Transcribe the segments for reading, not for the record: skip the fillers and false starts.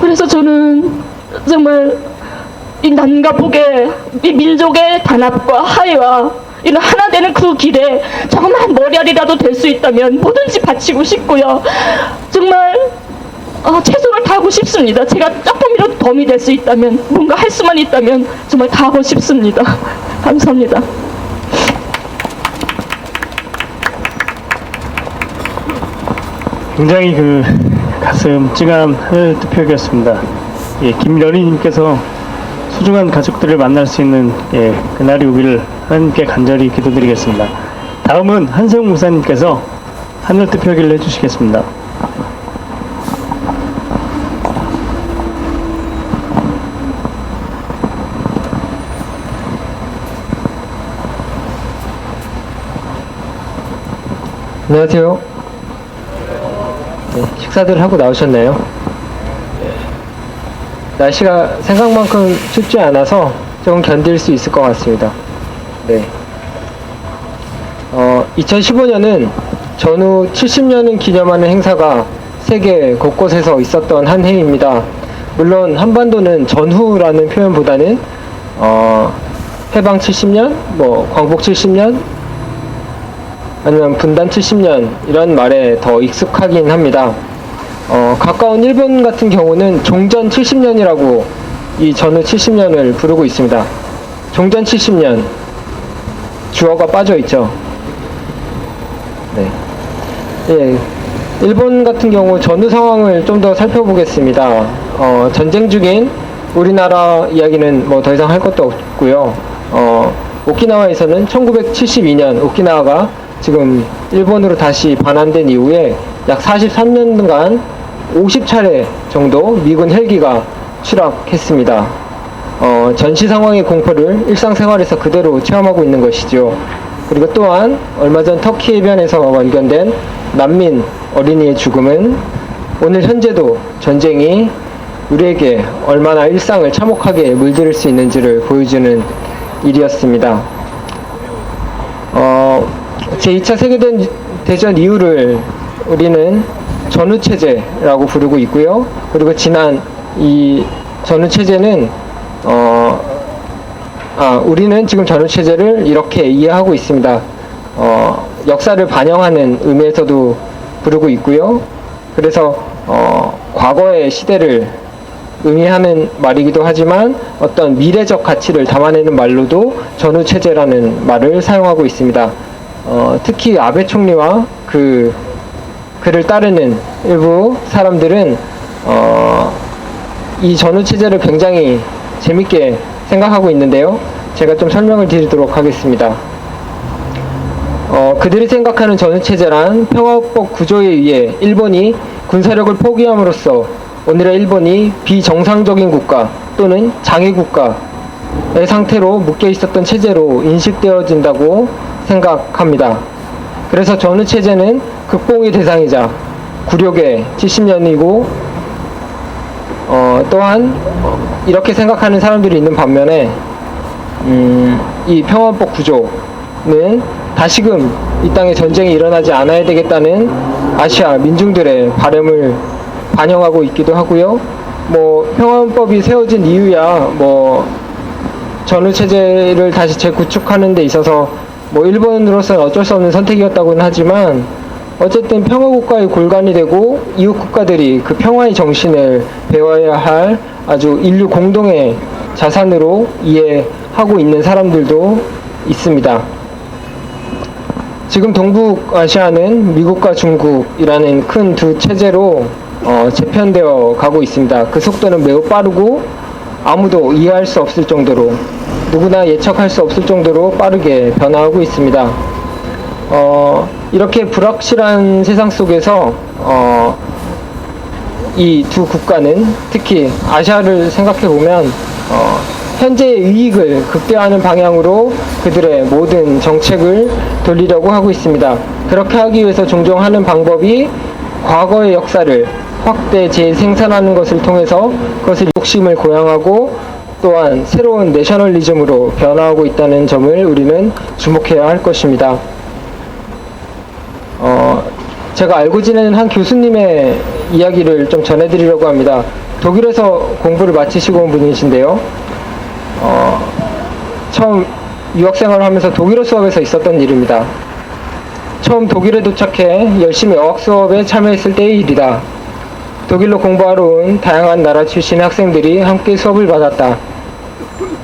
그래서 저는 정말 이 남과 북의 이 민족의 단합과 화해와 이런 하나 되는 그 길에 조그만 머리알이라도 될 수 있다면 뭐든지 바치고 싶고요. 정말 최선을 다하고 싶습니다. 제가 조금이라도 도움이 될 수 있다면, 뭔가 할 수만 있다면 정말 다 하고 싶습니다. 감사합니다. 굉장히 가슴 찡한 하늘 투표였습니다. 예, 김연희님께서 소중한 가족들을 만날 수 있는 그날이 오기를 하나님께 간절히 기도드리겠습니다. 다음은 한세웅 목사님께서 하늘 투표기를 해주시겠습니다. 안녕하세요. 네, 식사들 하고 나오셨나요? 날씨가 생각만큼 춥지 않아서 조금 견딜 수 있을 것 같습니다. 네. 2015년은 전후 70년을 기념하는 행사가 세계 곳곳에서 있었던 한 해입니다. 물론 한반도는 전후라는 표현보다는 해방 70년, 광복 70년, 아니면 분단 70년 이런 말에 더 익숙하긴 합니다. 가까운 일본 같은 경우는 종전 70년이라고 이 전후 70년을 부르고 있습니다. 종전 70년 주어가 빠져 있죠. 네. 예, 일본 같은 경우 전후 상황을 좀 더 살펴보겠습니다. 전쟁 중인 우리나라 이야기는 더 이상 할 것도 없고요. 오키나와에서는 1972년 오키나와가 지금 일본으로 다시 반환된 이후에 약 43년간 50차례 정도 미군 헬기가 추락했습니다. 전시 상황의 공포를 일상생활에서 그대로 체험하고 있는 것이죠. 그리고 또한 얼마 전 터키 해변에서 발견된 난민 어린이의 죽음은 오늘 현재도 전쟁이 우리에게 얼마나 일상을 참혹하게 물들일 수 있는지를 보여주는 일이었습니다. 제2차 세계대전 이후를 우리는 전후체제라고 부르고 있고요. 그리고 지난 이 전후체제는 우리는 지금 전후체제를 이렇게 이해하고 있습니다. 역사를 반영하는 의미에서도 부르고 있고요. 그래서 과거의 시대를 의미하는 말이기도 하지만 어떤 미래적 가치를 담아내는 말로도 전후체제라는 말을 사용하고 있습니다. 특히 아베 총리와 그를 따르는 일부 사람들은 이 전후체제를 굉장히 재밌게 생각하고 있는데요. 제가 좀 설명을 드리도록 하겠습니다. 그들이 생각하는 전후체제란 평화법 구조에 의해 일본이 군사력을 포기함으로써 오늘의 일본이 비정상적인 국가 또는 장애국가의 상태로 묶여 있었던 체제로 인식되어진다고 생각합니다. 그래서 전후체제는 극복의 대상이자 굴욕의 70년이고 또한 이렇게 생각하는 사람들이 있는 반면에 이 평화법 구조는 다시금 이 땅에 전쟁이 일어나지 않아야 되겠다는 아시아 민중들의 바람을 반영하고 있기도 하고요. 평화법이 세워진 이유야 전후체제를 다시 재구축하는 데 있어서 일본으로서는 어쩔 수 없는 선택이었다고는 하지만 어쨌든 평화국가의 골간이 되고 이웃 국가들이 그 평화의 정신을 배워야 할 아주 인류 공동의 자산으로 이해하고 있는 사람들도 있습니다. 지금 동북아시아는 미국과 중국이라는 큰 두 체제로 재편되어 가고 있습니다. 그 속도는 매우 빠르고 아무도 이해할 수 없을 정도로, 누구나 예측할 수 없을 정도로 빠르게 변화하고 있습니다. 이렇게 불확실한 세상 속에서 이 두 국가는 특히 아시아를 생각해 보면 현재의 이익을 극대화하는 방향으로 그들의 모든 정책을 돌리려고 하고 있습니다. 그렇게 하기 위해서 종종 하는 방법이 과거의 역사를 확대 재생산하는 것을 통해서 그것을 욕심을 고양하고 또한 새로운 내셔널리즘으로 변화하고 있다는 점을 우리는 주목해야 할 것입니다. 제가 알고 지내는 한 교수님의 이야기를 좀 전해드리려고 합니다. 독일에서 공부를 마치시고 온 분이신데요. 처음 유학생활을 하면서 독일어 수업에서 있었던 일입니다. 처음 독일에 도착해 열심히 어학 수업에 참여했을 때의 일이다. 독일로 공부하러 온 다양한 나라 출신의 학생들이 함께 수업을 받았다.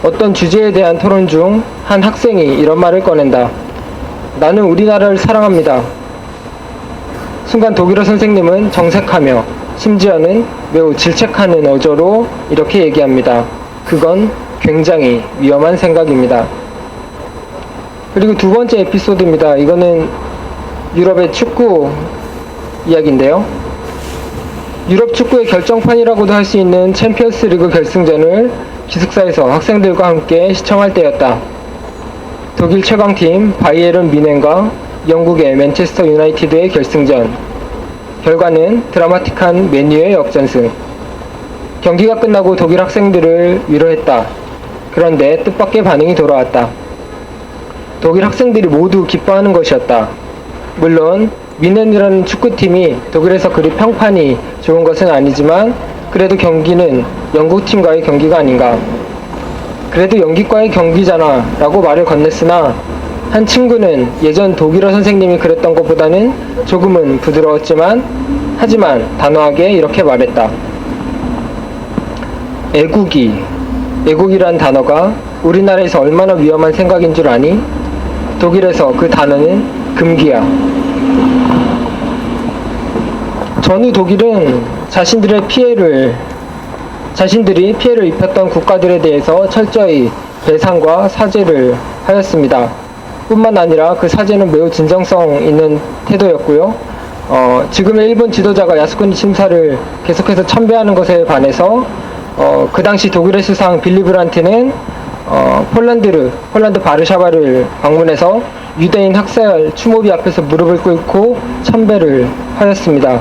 어떤 주제에 대한 토론 중 한 학생이 이런 말을 꺼낸다. 나는 우리나라를 사랑합니다. 순간 독일어 선생님은 정색하며 심지어는 매우 질책하는 어조로 이렇게 얘기합니다. 그건 굉장히 위험한 생각입니다. 그리고 두 번째 에피소드입니다. 이거는 유럽의 축구 이야기인데요. 유럽 축구의 결정판이라고도 할 수 있는 챔피언스 리그 결승전을 기숙사에서 학생들과 함께 시청할 때였다. 독일 최강팀 바이에른 뮌헨과 영국의 맨체스터 유나이티드의 결승전. 결과는 드라마틱한 맨유의 역전승. 경기가 끝나고 독일 학생들을 위로했다. 그런데 뜻밖의 반응이 돌아왔다. 독일 학생들이 모두 기뻐하는 것이었다. 물론 뮌헨이라는 축구팀이 독일에서 그리 평판이 좋은 것은 아니지만 그래도 경기는 영국팀과의 경기가 아닌가. 그래도 영국과의 경기잖아 라고 말을 건넸으나 한 친구는 예전 독일어 선생님이 그랬던 것보다는 조금은 부드러웠지만 하지만 단호하게 이렇게 말했다. 애국이란 단어가 우리나라에서 얼마나 위험한 생각인 줄 아니? 독일에서 그 단어는 금기야. 전후 독일은 자신들이 피해를 입혔던 국가들에 대해서 철저히 배상과 사죄를 하였습니다. 뿐만 아니라 그 사죄는 매우 진정성 있는 태도였고요. 지금의 일본 지도자가 야스쿠니 침사를 계속해서 참배하는 것에 반해서 그 당시 독일의 수상 빌리 브란트는 폴란드 바르샤바를 방문해서 유대인 학살 추모비 앞에서 무릎을 꿇고 참배를 하였습니다.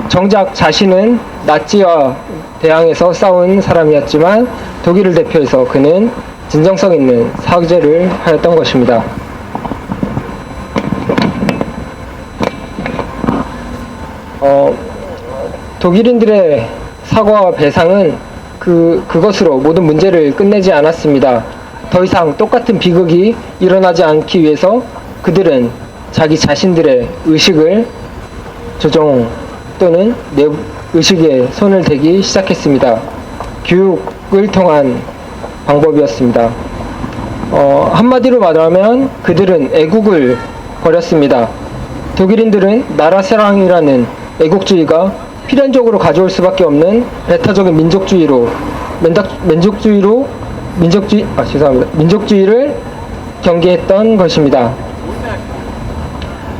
정작 자신은 나치와 대항해서 싸운 사람이었지만 독일을 대표해서 그는 진정성 있는 사죄를 하였던 것입니다. 독일인들의 사과와 배상은 그것으로 모든 문제를 끝내지 않았습니다. 더 이상 똑같은 비극이 일어나지 않기 위해서 그들은 자기 자신들의 의식을 조정 또는 의식에 손을 대기 시작했습니다. 교육을 통한 방법이었습니다. 한마디로 말하면 그들은 애국을 버렸습니다. 독일인들은 나라 사랑이라는 애국주의가 필연적으로 가져올 수밖에 없는 배타적인 민족주의를 경계했던 것입니다.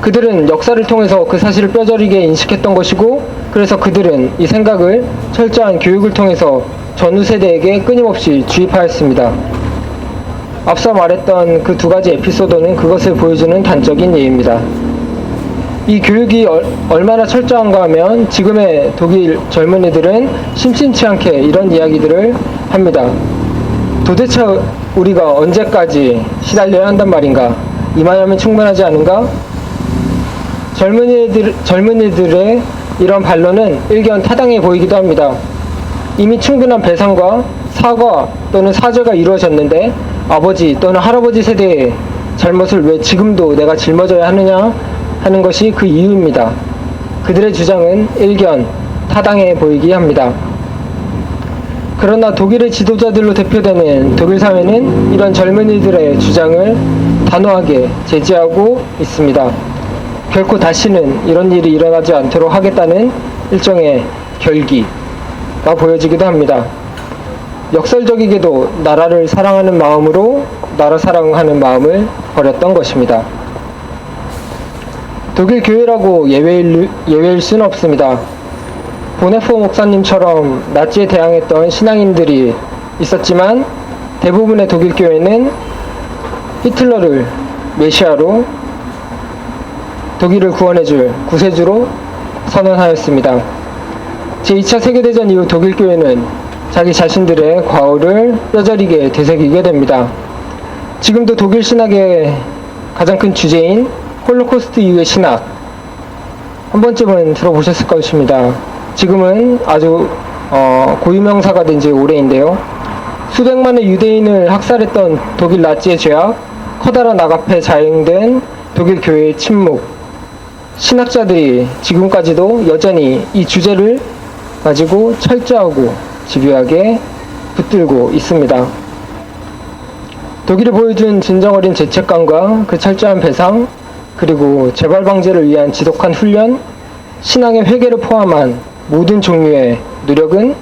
그들은 역사를 통해서 그 사실을 뼈저리게 인식했던 것이고, 그래서 그들은 이 생각을 철저한 교육을 통해서 전후 세대에게 끊임없이 주입하였습니다. 앞서 말했던 그 두 가지 에피소드는 그것을 보여주는 단적인 예입니다. 이 교육이 얼마나 철저한가 하면 지금의 독일 젊은이들은 심심치 않게 이런 이야기들을 합니다. 도대체 우리가 언제까지 시달려야 한단 말인가? 이만하면 충분하지 않은가? 젊은이들의 이런 반론은 일견 타당해 보이기도 합니다. 이미 충분한 배상과 사과 또는 사죄가 이루어졌는데 아버지 또는 할아버지 세대의 잘못을 왜 지금도 내가 짊어져야 하느냐 하는 것이 그 이유입니다. 그들의 주장은 일견 타당해 보이기 합니다. 그러나 독일의 지도자들로 대표되는 독일 사회는 이런 젊은이들의 주장을 단호하게 제지하고 있습니다. 결코 다시는 이런 일이 일어나지 않도록 하겠다는 일종의 결기가 보여지기도 합니다. 역설적이게도 나라를 사랑하는 마음으로 나라 사랑하는 마음을 버렸던 것입니다. 독일 교회라고 예외일 수는 없습니다. 보네포 목사님처럼 나치에 대항했던 신앙인들이 있었지만 대부분의 독일 교회는 히틀러를 메시아로 독일을 구원해줄 구세주로 선언하였습니다. 제2차 세계대전 이후 독일 교회는 자기 자신들의 과오를 뼈저리게 되새기게 됩니다. 지금도 독일 신학의 가장 큰 주제인 홀로코스트 이후의 신학 한 번쯤은 들어보셨을 것입니다. 지금은 아주 고유명사가 된 지 오래인데요. 수백만의 유대인을 학살했던 독일 나치의 죄악, 커다란 악 앞에 자행된 독일 교회의 침묵, 신학자들이 지금까지도 여전히 이 주제를 가지고 철저하고 집요하게 붙들고 있습니다. 독일이 보여준 진정 어린 죄책감과 그 철저한 배상, 그리고 재발 방지를 위한 지독한 훈련, 신앙의 회개를 포함한 모든 종류의 노력은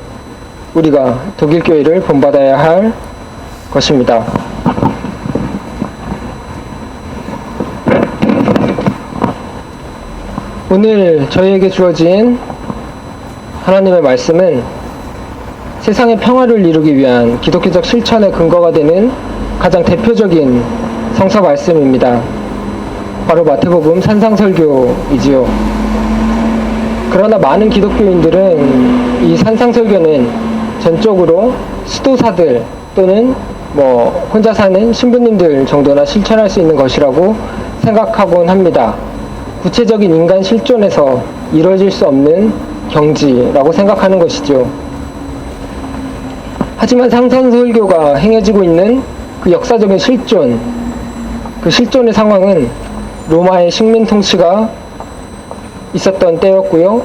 우리가 독일 교회를 본받아야 할 것입니다. 오늘 저희에게 주어진 하나님의 말씀은 세상의 평화를 이루기 위한 기독교적 실천의 근거가 되는 가장 대표적인 성서 말씀입니다. 바로 마태복음 산상설교이지요. 그러나 많은 기독교인들은 이 산상설교는 전적으로 수도사들 또는 혼자 사는 신부님들 정도나 실천할 수 있는 것이라고 생각하곤 합니다. 구체적인 인간 실존에서 이루어질 수 없는 경지라고 생각하는 것이죠. 하지만 산상설교가 행해지고 있는 그 역사적인 실존, 그 실존의 상황은 로마의 식민 통치가 있었던 때였고요.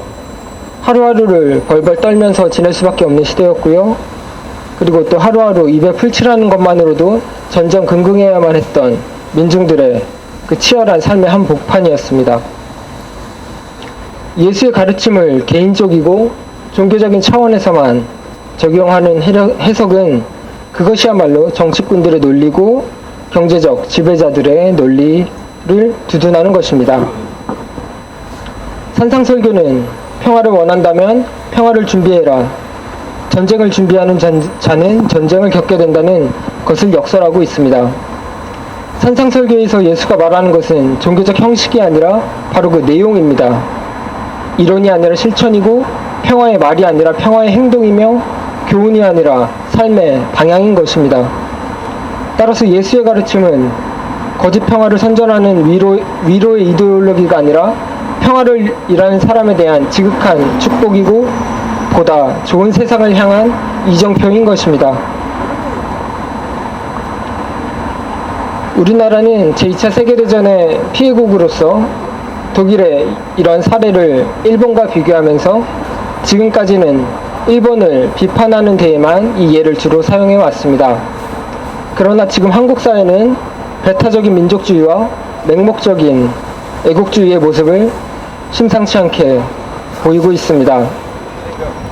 하루하루를 벌벌 떨면서 지낼 수밖에 없는 시대였고요. 그리고 또 하루하루 입에 풀칠하는 것만으로도 전전긍긍해야만 했던 민중들의 그 치열한 삶의 한복판이었습니다. 예수의 가르침을 개인적이고 종교적인 차원에서만 적용하는 해석은 그것이야말로 정치꾼들의 논리고 경제적 지배자들의 논리를 두둔하는 것입니다. 산상설교는 평화를 원한다면 평화를 준비해라. 전쟁을 준비하는 자는 전쟁을 겪게 된다는 것을 역설하고 있습니다. 산상설교에서 예수가 말하는 것은 종교적 형식이 아니라 바로 그 내용입니다. 이론이 아니라 실천이고 평화의 말이 아니라 평화의 행동이며 교훈이 아니라 삶의 방향인 것입니다. 따라서 예수의 가르침은 거짓 평화를 선전하는 위로의 이데올로기가 아니라 평화를 일하는 사람에 대한 지극한 축복이고 보다 좋은 세상을 향한 이정표인 것입니다. 우리나라는 제2차 세계대전의 피해국으로서 독일의 이런 사례를 일본과 비교하면서 지금까지는 일본을 비판하는 데에만 이 예를 주로 사용해 왔습니다. 그러나 지금 한국 사회는 배타적인 민족주의와 맹목적인 애국주의의 모습을 심상치 않게 보이고 있습니다.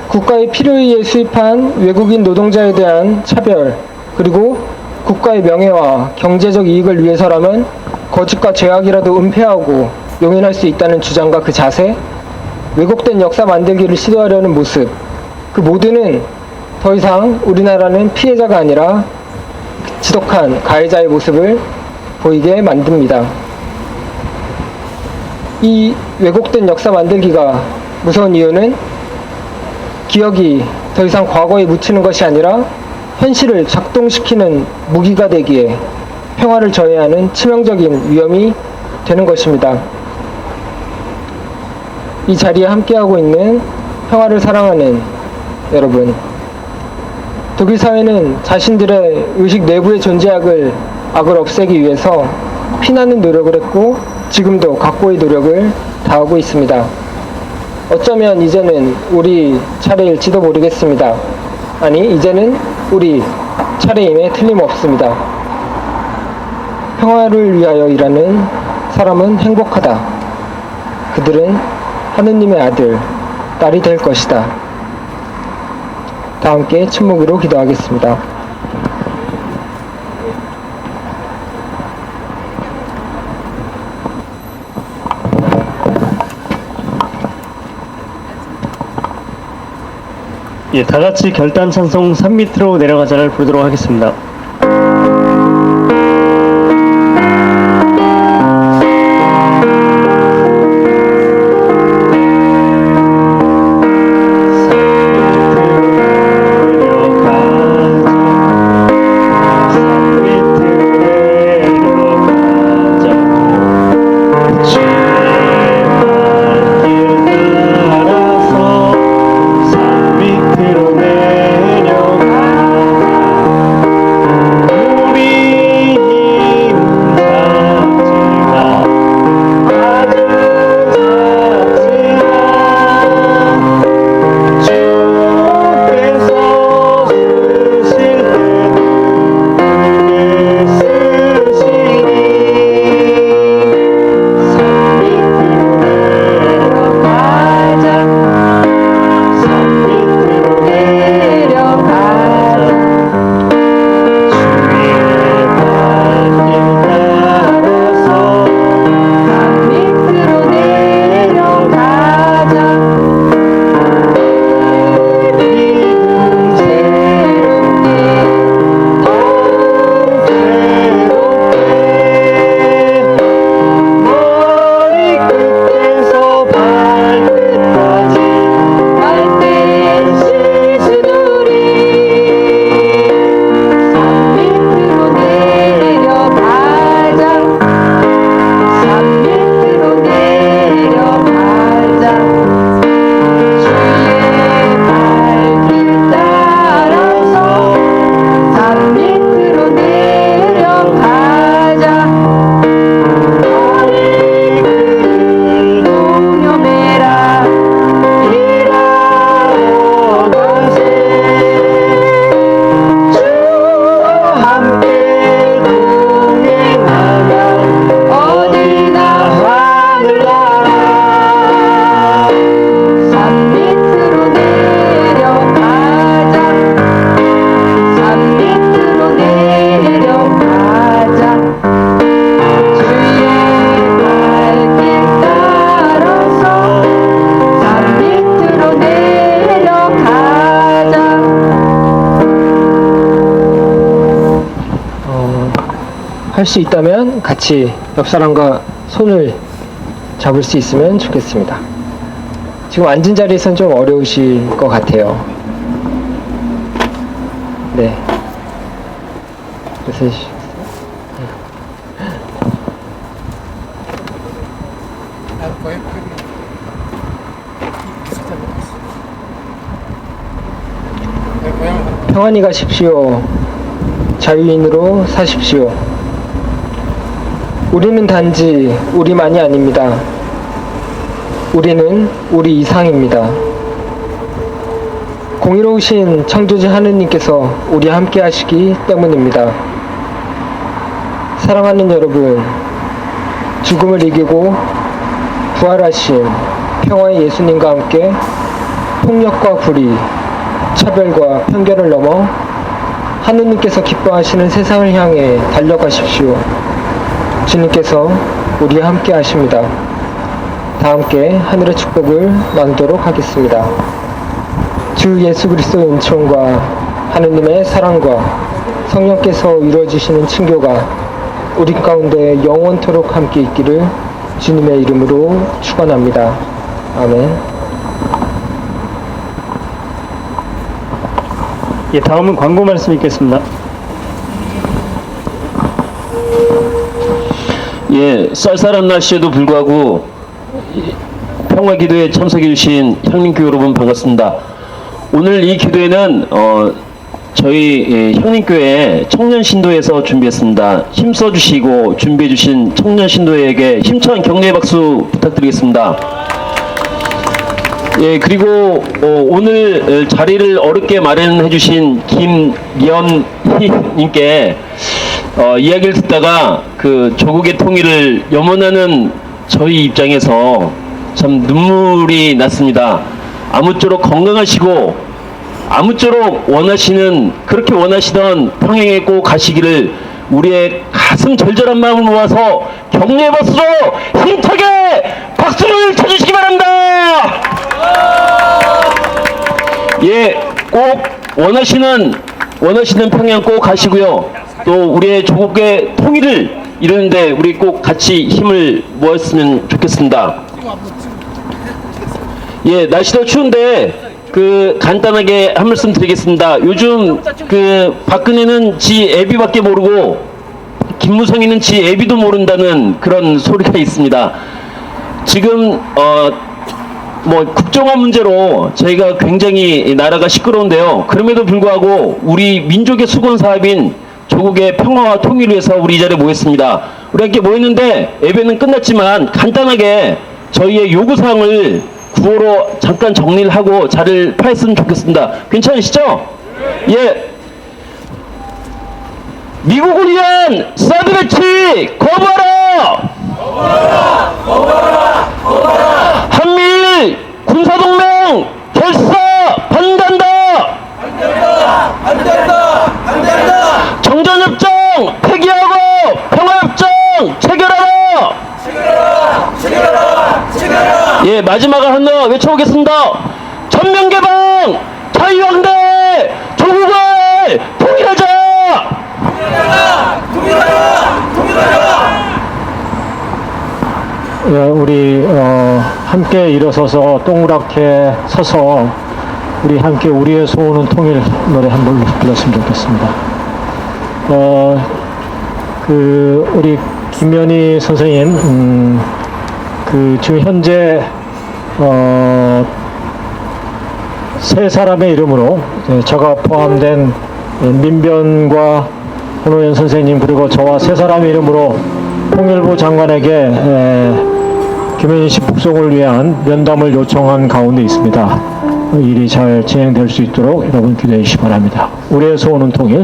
국가의 필요에 의해 수입한 외국인 노동자에 대한 차별, 그리고 국가의 명예와 경제적 이익을 위해서라면 거짓과 죄악이라도 은폐하고 용인할 수 있다는 주장과 그 자세, 왜곡된 역사 만들기를 시도하려는 모습, 그 모두는 더 이상 우리나라는 피해자가 아니라 지독한 가해자의 모습을 보이게 만듭니다. 이 왜곡된 역사 만들기가 무서운 이유는 기억이 더 이상 과거에 묻히는 것이 아니라 현실을 작동시키는 무기가 되기에 평화를 저해하는 치명적인 위험이 되는 것입니다. 이 자리에 함께하고 있는 평화를 사랑하는 여러분, 독일 사회는 자신들의 의식 내부의 존재악을 없애기 위해서 피나는 노력을 했고 지금도 각고의 노력을 다하고 있습니다. 어쩌면 이제는 우리 차례일지도 모르겠습니다. 아니, 이제는 우리 차례임에 틀림없습니다. 평화를 위하여 일하는 사람은 행복하다. 그들은 하느님의 아들, 딸이 될 것이다. 다 함께 침묵으로 기도하겠습니다. 예, 다 같이 결단 찬송 3 밑으로 내려가자를 부르도록 하겠습니다. 밑으로 할 수 있다면 같이 옆 사람과 손을 잡을 수 있으면 좋겠습니다. 지금 앉은 자리에선 좀 어려우실 것 같아요. 네. 그래서 평안히 가십시오. 자유인으로 사십시오. 우리는 단지 우리만이 아닙니다. 우리는 우리 이상입니다. 공의로우신 창조주 하느님께서 우리와 함께 하시기 때문입니다. 사랑하는 여러분, 죽음을 이기고 부활하신 평화의 예수님과 함께 폭력과 불의, 차별과 편견을 넘어 하느님께서 기뻐하시는 세상을 향해 달려가십시오. 주님께서 우리와 함께 하십니다. 다 함께 하늘의 축복을 나누도록 하겠습니다. 주 예수 그리스도의 은총과 하느님의 사랑과 성령께서 이루어주시는 친교가 우리 가운데 영원토록 함께 있기를 주님의 이름으로 축원합니다. 아멘. 예, 다음은 광고 말씀 있겠습니다. 예, 쌀쌀한 날씨에도 불구하고 평화 기도에 참석해 주신 형님교 여러분 반갑습니다. 오늘 이 기도회는 저희 형님교회 청년 신도에서 준비했습니다. 힘써 주시고 준비해 주신 청년 신도에게 힘찬 격려의 박수 부탁드리겠습니다. 예, 그리고 오늘 자리를 어렵게 마련해 주신 김연희님께 이야기를 듣다가 그 조국의 통일을 염원하는 저희 입장에서 참 눈물이 났습니다. 아무쪼록 건강하시고 아무쪼록 그렇게 원하시던 평양에 꼭 가시기를 우리의 가슴 절절한 마음을 모아서 격려의 박수로 힘차게 박수를 쳐주시기 바랍니다. 예, 꼭 원하시는 평양 꼭 가시고요. 또 우리의 조국의 통일을 이루는데 우리 꼭 같이 힘을 모았으면 좋겠습니다. 예, 날씨도 추운데 간단하게 한 말씀 드리겠습니다. 요즘 박근혜는 지 애비밖에 모르고 김무성이는 지 애비도 모른다는 그런 소리가 있습니다. 지금 국정화 문제로 저희가 굉장히 나라가 시끄러운데요. 그럼에도 불구하고 우리 민족의 수건 사업인 조국의 평화와 통일을 위해서 우리 이 자리에 모였습니다. 우리 함께 모였는데 예배는 끝났지만 간단하게 저희의 요구사항을 구호로 잠깐 정리를 하고 자리를 파했으면 좋겠습니다. 괜찮으시죠? 예. 미국을 위한 사드 배치 거부하라! 한미일 군사동맹 결사 반대한다! 정전협정 폐기하고 평화협정 체결하라! 예, 마지막을 하나 외쳐보겠습니다. 전면개방, 자유항대, 조국을 통일하자! 예, 우리 함께 일어서서 동그랗게 서서 우리 함께 우리의 소원은 통일 노래 한 번 불렀으면 좋겠습니다. 우리 김연희 선생님 지금 현재 세 사람의 이름으로 저가 포함된 민변과 손호연 선생님 그리고 저와 세 사람의 이름으로 통일부 장관에게 김현희 씨 북송을 위한 면담을 요청한 가운데 있습니다. 일이 잘 진행될 수 있도록 여러분 기도해 주시기 바랍니다. 우리의 소원은 통일.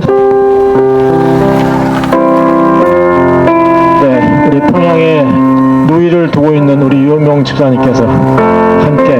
네, 우리 평양에 누이를 두고 있는 우리 유호명 집사님께서 함께